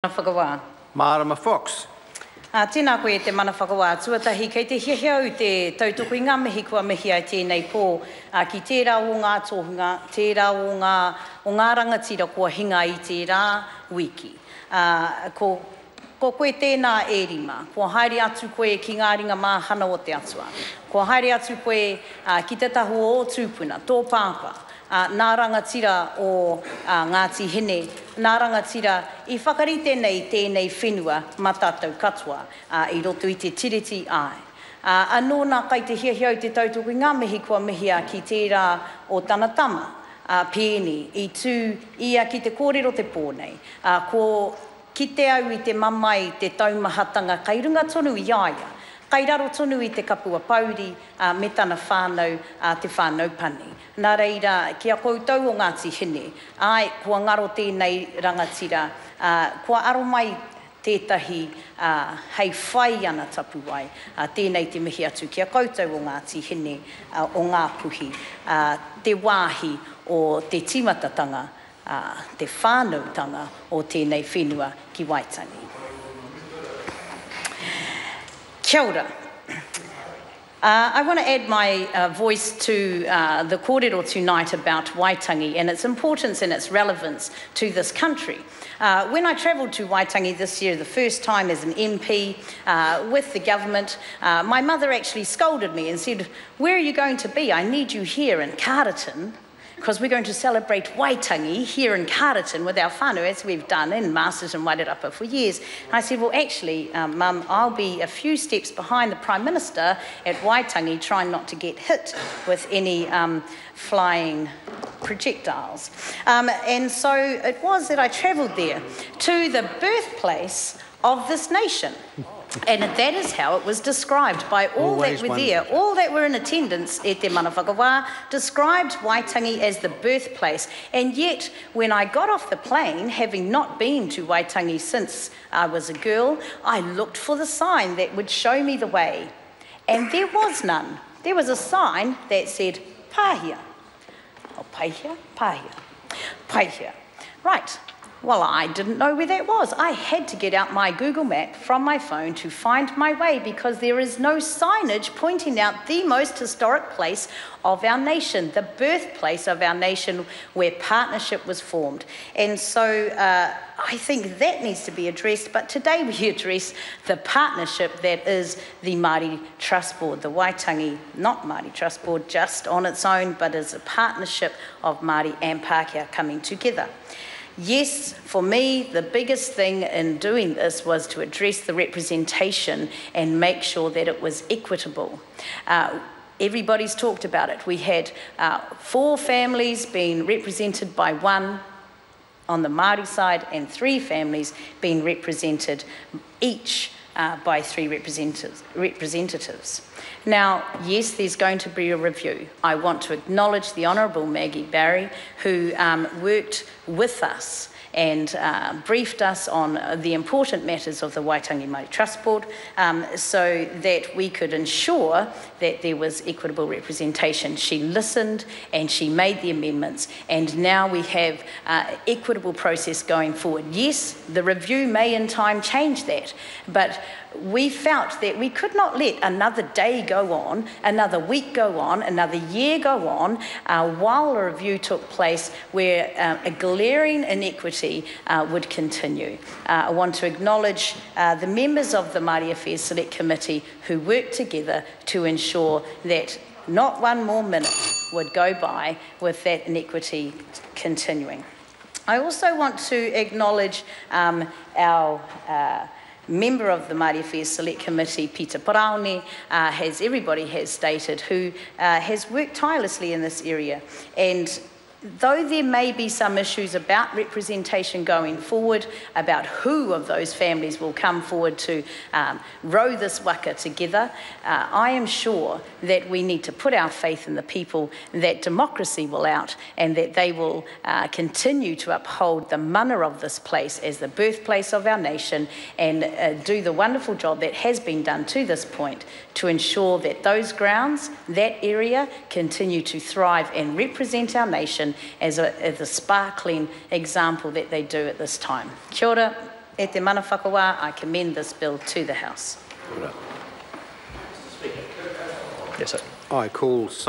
Whakawā. Marama Fox. Tēnā koe te mana whakawā. Tuatahi, kei te hiahiau te tautuku i ngā mihi kua mihi ai tēnei pō. Ki tērā o ngā tohunga, tērā o ngā rangatira kua hinga i tērā wiki. Ko koe tēnā e rima, kua haere atu koe ki ngā ringa māhana o te atua. Kua haere atu koe ki te tahu o tūpuna, tō pāpa. Nā rangatira o Ngāti Hine, nā rangatira i whakarite nei tēnei whenua matatau katoa i roto i te tiriti ai. Anō nā kai te hiahiau te tautuku i ngā mihi kua mihia ki tērā o tanatama pēni i tū ia ki te kōrero te pōnei. Ko ki te au i te mamai te taumahatanga kai runga tonu i aia. Kai raro tonu i te kapua pauri me tana whānau te whānau pani. Nā reira, kia koutou o Ngāti Hine, ai, kua ngaro tēnei rangatira, kua aro mai tētahi hei whai ana tapu wai, tēnei te mihi atu, kia koutou o Ngāti Hine, o ngā puhi, te wāhi o te timatatanga, te whānautanga o tēnei whenua ki Waitangi. Kia ora. I want to add my voice to the kōrero tonight about Waitangi and its importance and its relevance to this country. When I travelled to Waitangi this year, the first time as an MP with the government, my mother actually scolded me and said, "Where are you going to be? I need you here in Kāratin, because we're going to celebrate Waitangi here in Kāratin with our whānau, as we've done in Masters and Wairarapa for years." And I said, "Well, actually, Mum, I'll be a few steps behind the Prime Minister at Waitangi, trying not to get hit with any flying projectiles." And so it was that I travelled there to the birthplace of this nation. And that is how it was described by all that were there. All that were in attendance at Te Mana Whakawā described Waitangi as the birthplace. And yet, when I got off the plane, having not been to Waitangi since I was a girl, I looked for the sign that would show me the way. And there was none. There was a sign that said, Pāhia. Oh, Pāhia, Pāhia, Pāhia. Right. Well, I didn't know where that was. I had to get out my Google map from my phone to find my way, because there is no signage pointing out the most historic place of our nation, the birthplace of our nation where partnership was formed. And so I think that needs to be addressed. But today we address the partnership that is the Māori Trust Board, the Waitangi, not Māori Trust Board just on its own, but as a partnership of Māori and Pākehā coming together. Yes, for me, the biggest thing in doing this was to address the representation and make sure that it was equitable. Everybody's talked about it. We had 4 families being represented by one on the Māori side and 3 families being represented each by 3 representatives. Now, yes, there's going to be a review. I want to acknowledge the Honourable Maggie Barry, who worked with us and briefed us on the important matters of the Waitangi Māori Trust Board, so that we could ensure that there was equitable representation. She listened and she made the amendments, and now we have equitable process going forward. Yes, the review may in time change that, but we felt that we could not let another day go on, another week go on, another year go on, while a review took place where a glaring inequity would continue. I want to acknowledge the members of the Māori Affairs Select Committee who worked together to ensure that not one more minute would go by with that inequity continuing. I also want to acknowledge our member of the Māori Affairs Select Committee, Peter Paraone, as everybody has stated, who has worked tirelessly in this area. And though there may be some issues about representation going forward, about who of those families will come forward to row this waka together, I am sure that we need to put our faith in the people, that democracy will out, and that they will continue to uphold the mana of this place as the birthplace of our nation, and do the wonderful job that has been done to this point to ensure that those grounds, that area, continue to thrive and represent our nation as a sparkling example that they do at this time. Kia ora, e te mana whakawā, I commend this bill to the House. Yes, sir. I call